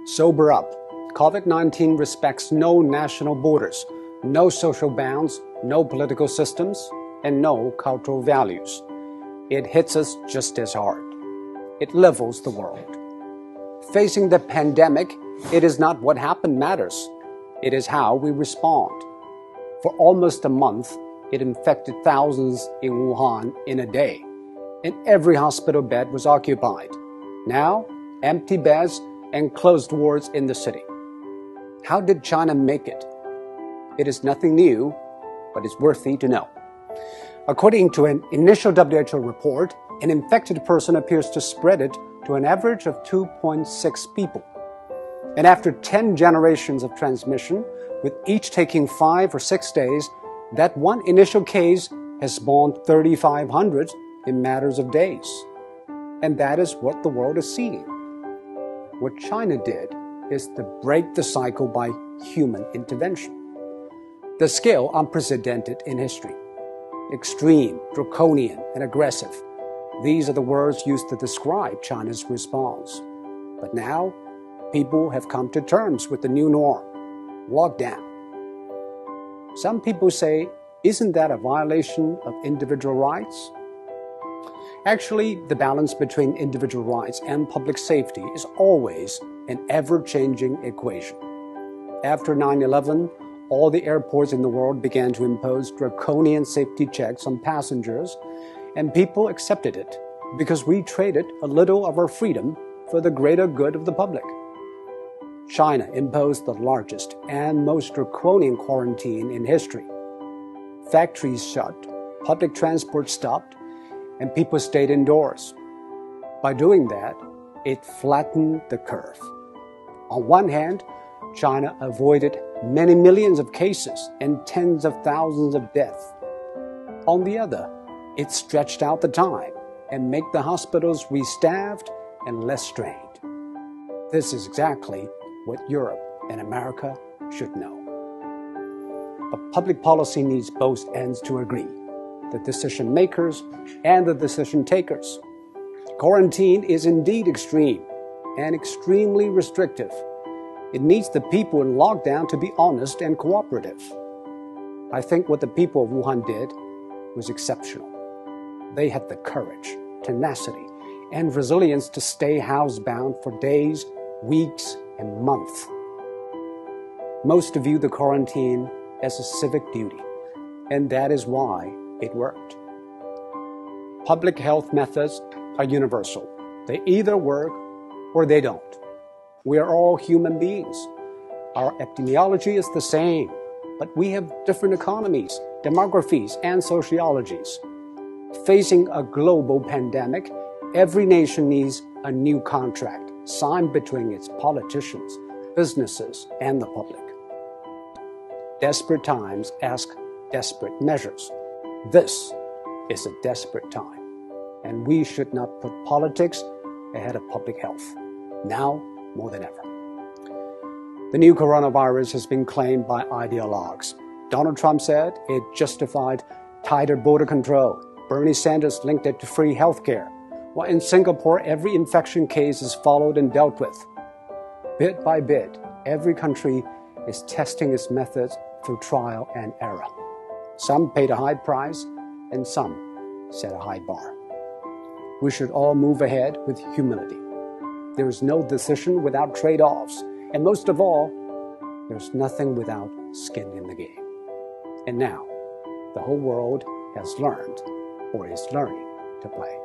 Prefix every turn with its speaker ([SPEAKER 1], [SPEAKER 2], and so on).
[SPEAKER 1] Sober up. COVID-19 respects no national borders, no social bounds, no political systems, and no cultural values. It hits us just as hard. It levels the world. Facing the pandemic, it is not what happened matters. It is how we respond. For almost a month, it infected thousands in Wuhan in a day, and every hospital bed was occupied. Now, empty beds and closed wards in the city. How did China make it? It is nothing new, but it's worthy to know. According to an initial WHO report, an infected person appears to spread it to an average of 2.6 people. And after 10 generations of transmission, with each taking 5 or 6 days, that one initial case has spawned 3,500 in matters of days. And that is what the world is seeing. What China did is to break the cycle by human intervention. The scale unprecedented in history. Extreme, draconian, and aggressive. These are the words used to describe China's response. But now, people have come to terms with the new norm, lockdown. Some people say, isn't that a violation of individual rights? Actually, the balance between individual rights and public safety is always an ever-changing equation. After 9/11, all the airports in the world began to impose draconian safety checks on passengers, and people accepted it because we traded a little of our freedom for the greater good of the public. China imposed the largest and most draconian quarantine in history. Factories shut, public transport stopped, and people stayed indoors. By doing that, it flattened the curve. On one hand, China avoided many millions of cases and tens of thousands of deaths. On the other, it stretched out the time and made the hospitals restaffed and less strained. This is exactly what Europe and America should know. But public policy needs both ends to agree, the decision makers and the decision takers. Quarantine is indeed extreme and extremely restrictive. It needs the people in lockdown to be honest and cooperative. I think what the people of Wuhan did was exceptional. They had the courage, tenacity, and resilience to stay housebound for days, weeks, and months. Most view the quarantine as a civic duty, and that is why it worked. Public health methods are universal. They either work or they don't. We are all human beings. Our epidemiology is the same, but we have different economies, demographies, and sociologies. Facing a global pandemic, every nation needs a new contract signed between its politicians, businesses, and the public. Desperate times ask desperate measures. This is a desperate time, and we should not put politics ahead of public health, now more than ever. The new coronavirus has been claimed by ideologues. Donald Trump said it justified tighter border control. Bernie Sanders linked it to free health care. While in Singapore, every infection case is followed and dealt with. Bit by bit, every country is testing its methods through trial and error. Some paid a high price, and some set a high bar. We should all move ahead with humility. There is no decision without trade-offs, and most of all, there's nothing without skin in the game. And now, the whole world has learned, or is learning, to play.